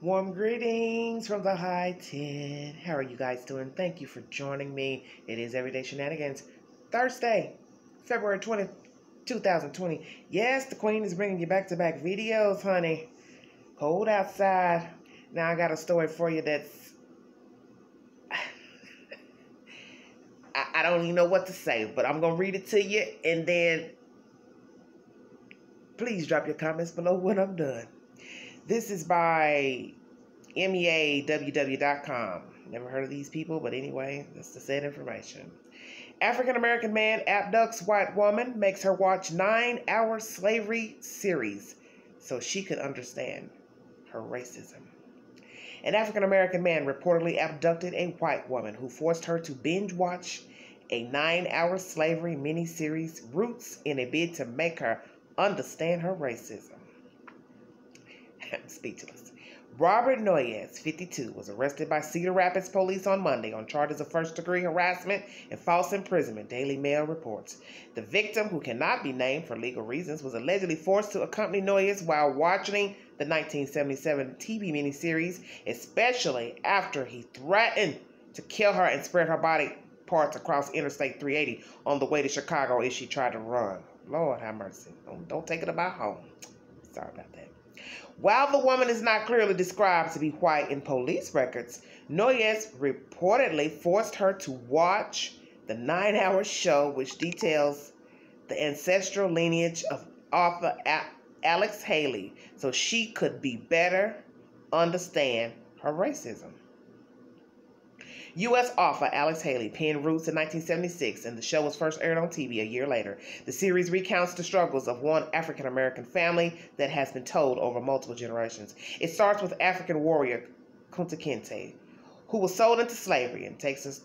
Warm greetings from the high 10. How are you guys doing? Thank you for joining me. It is Everyday Shenanigans, Thursday, February 20th, 2020. Yes, the Queen is bringing you back-to-back videos, honey. Cold outside. Now I got a story for you that's... I don't even know what to say, but I'm going to read it to you, and then please drop your comments below when I'm done. This is by meaww.com. Never heard of these people, but anyway, that's the said information. African-American man abducts white woman, makes her watch 9-hour slavery series so she could understand her racism. An African-American man reportedly abducted a white woman who forced her to binge watch a 9-hour slavery miniseries Roots in a bid to make her understand her racism. I'm speechless. Robert Noyes, 52, was arrested by Cedar Rapids police on Monday on charges of first-degree harassment and false imprisonment, Daily Mail reports. The victim, who cannot be named for legal reasons, was allegedly forced to accompany Noyes while watching the 1977 TV miniseries, especially after he threatened to kill her and spread her body parts across Interstate 380 on the way to Chicago if she tried to run. Lord have mercy. Don't take it about home. Sorry about that. While the woman is not clearly described to be white in police records, Noyes reportedly forced her to watch the 9-hour show, which details the ancestral lineage of author Alex Haley, so she could better understand her racism. U.S. author Alex Haley penned Roots in 1976, and the show was first aired on TV a year later. The series recounts the struggles of one African-American family that has been told over multiple generations. It starts with African warrior Kunta Kinte, who was sold into slavery, and takes us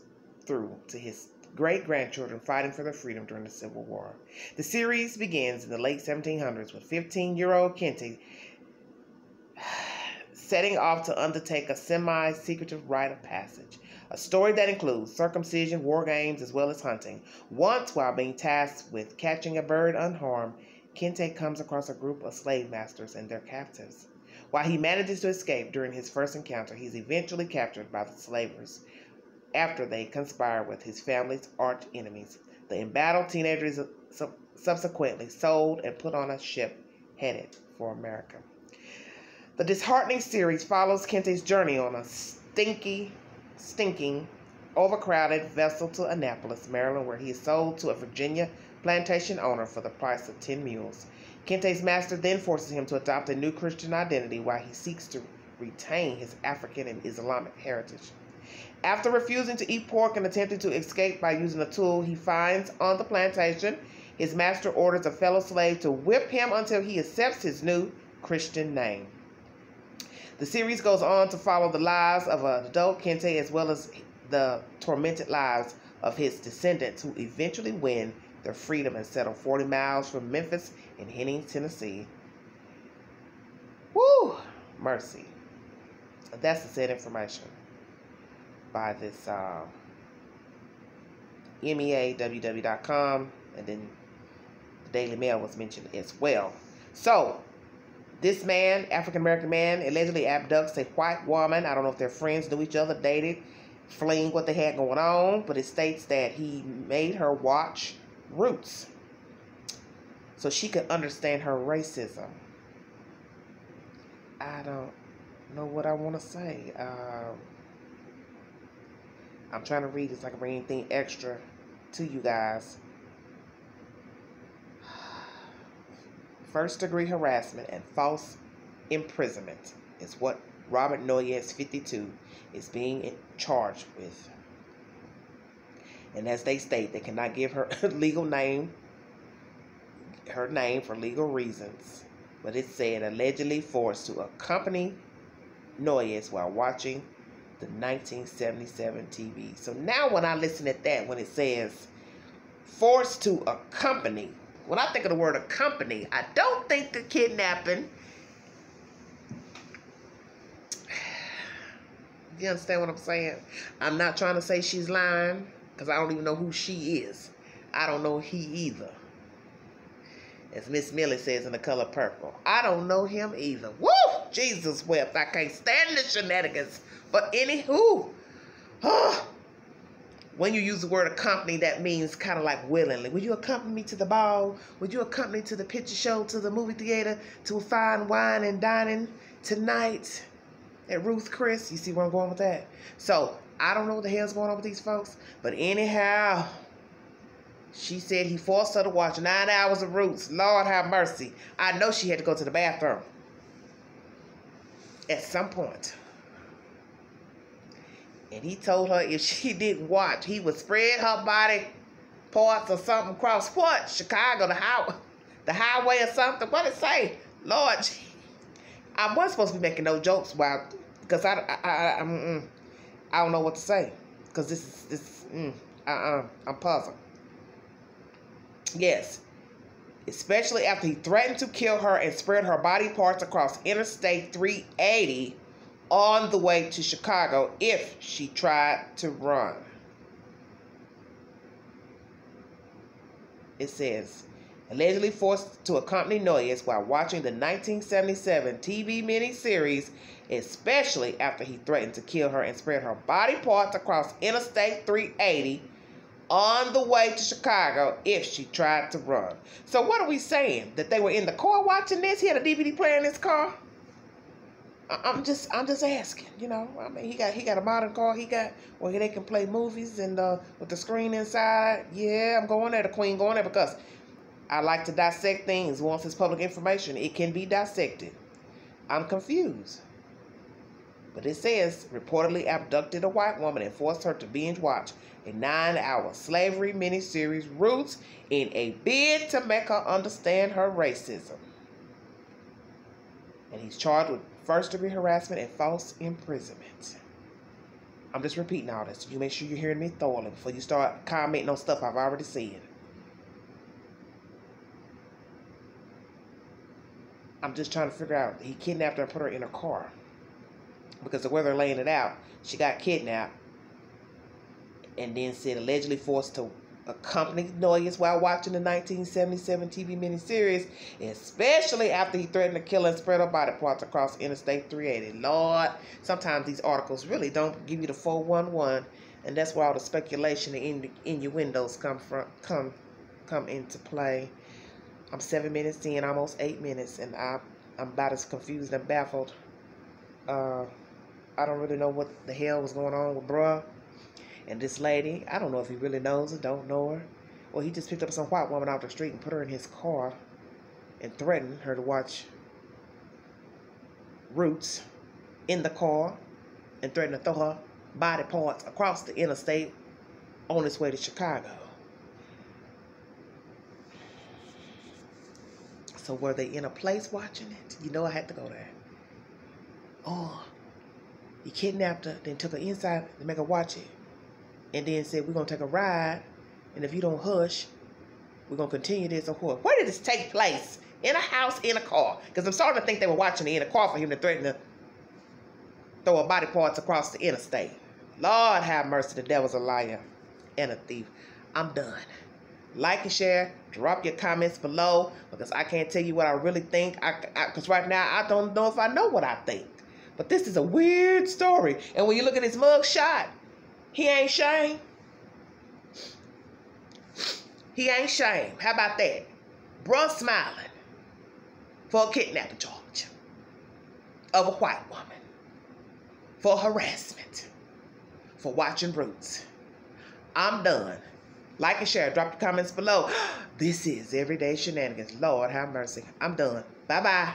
through to his great-grandchildren fighting for their freedom during the Civil War. The series begins in the late 1700s with 15-year-old Kinte setting off to undertake a semi-secretive rite of passage. A story that includes circumcision, war games, as well as hunting. Once, while being tasked with catching a bird unharmed, Kinte comes across a group of slave masters and their captives. While he manages to escape during his first encounter, he's eventually captured by the slavers after they conspire with his family's arch enemies. The embattled teenager is subsequently sold and put on a ship headed for America. The disheartening series follows Kinte's journey on a stinking, overcrowded vessel to Annapolis, Maryland, where he is sold to a Virginia plantation owner for the price of 10 mules. Kinte's master then forces him to adopt a new Christian identity while he seeks to retain his African and Islamic heritage. After refusing to eat pork and attempting to escape by using a tool he finds on the plantation, his master orders a fellow slave to whip him until he accepts his new Christian name. The series goes on to follow the lives of an adult Kinte as well as the tormented lives of his descendants, who eventually win their freedom and settle 40 miles from Memphis in Henning, Tennessee. Woo! Mercy. That's the said information by this meaww.com, and then the Daily Mail was mentioned as well. So, this man, African-American man, allegedly abducts a white woman. I don't know if they're friends, knew each other, dated, fleeing what they had going on, but it states that he made her watch Roots so she could understand her racism. I don't know what I want to say. I'm trying to read this so I can bring anything extra to you guys. First-degree harassment and false imprisonment is what Robert Noyes, 52, is being charged with. And as they state, they cannot give her her name for legal reasons. But it said allegedly forced to accompany Noyes while watching the 1977 TV. So now when I listen at that, when it says forced to accompany, when I think of the word accompany, I don't think of kidnapping. You understand what I'm saying? I'm not trying to say she's lying, because I don't even know who she is. I don't know he either. As Miss Millie says in The Color Purple, I don't know him either. Woo! Jesus wept. I can't stand the shenanigans. But anywho, when you use the word accompany, that means kind of like willingly. Would you accompany me to the ball? Would you accompany me to the picture show, to the movie theater, to a fine wine and dining tonight at Ruth Chris? You see where I'm going with that? So, I don't know what the hell's going on with these folks. But anyhow, she said he forced her to watch 9 hours of Roots. Lord have mercy. I know she had to go to the bathroom at some point. And he told her if she didn't watch, he would spread her body parts or something across what? Chicago, the highway or something. What did it say? Lord, I wasn't supposed to be making no jokes because I don't know what to say. Because I'm puzzled. Yes. Especially after he threatened to kill her and spread her body parts across Interstate 380 on the way to Chicago if she tried to run. It says, allegedly forced to accompany Noyes while watching the 1977 TV miniseries, especially after he threatened to kill her and spread her body parts across Interstate 380 on the way to Chicago if she tried to run. So what are we saying? That they were in the car watching this? He had a DVD player in his car? I'm just asking, you know. I mean, he got a modern car. He got where they can play movies and with the screen inside. Yeah, I'm going there. The Queen going there because I like to dissect things. Once it's public information, it can be dissected. I'm confused. But it says reportedly abducted a white woman and forced her to binge watch a 9-hour slavery miniseries Roots in a bid to make her understand her racism. And he's charged with first-degree harassment and false imprisonment. I'm just repeating all this. You make sure you're hearing me thoroughly before you start commenting on stuff I've already said. I'm just trying to figure out. He kidnapped her and put her in a car. Because the way they're laying it out, she got kidnapped and then said allegedly forced to accompany Noyes while watching the 1977 TV miniseries, especially after he threatened to kill and spread her body parts across Interstate 380. Lord, sometimes these articles really don't give you the 411, and that's where all the speculation and innuendos come into play. I'm 7 minutes in, almost 8 minutes, and I'm about as confused and baffled. I don't really know what the hell was going on with bruh. And this lady, I don't know if he really knows her, don't know her. Or he just picked up some white woman off the street and put her in his car and threatened her to watch Roots in the car and threatened to throw her body parts across the interstate on its way to Chicago. So were they in a place watching it? You know I had to go there. Oh, he kidnapped her, then took her inside to make her watch it. And then said, we're going to take a ride, and if you don't hush, we're going to continue this or what? Where did this take place? In a house, in a car? Because I'm starting to think they were watching it in a car for him to threaten to throw her body parts across the interstate. Lord have mercy, the devil's a liar and a thief. I'm done. Like and share. Drop your comments below because I can't tell you what I really think. Because right now, I don't know if I know what I think. But this is a weird story. And when you look at his mug shot, he ain't shame. He ain't shame. How about that? Bruh smiling for a kidnapping charge of a white woman, for harassment, for watching Roots. I'm done. Like and share. Drop your comments below. This is Everyday Shenanigans. Lord have mercy. I'm done. Bye-bye.